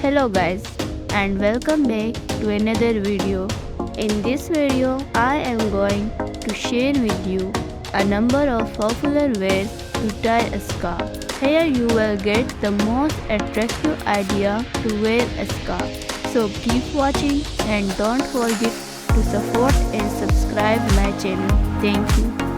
Hello guys and welcome back to another video. In this video I am going to share with you a number of popular ways to tie a scarf. Here you will get the most attractive idea to wear a scarf. So keep watching and don't forget to support and subscribe my channel. Thank you.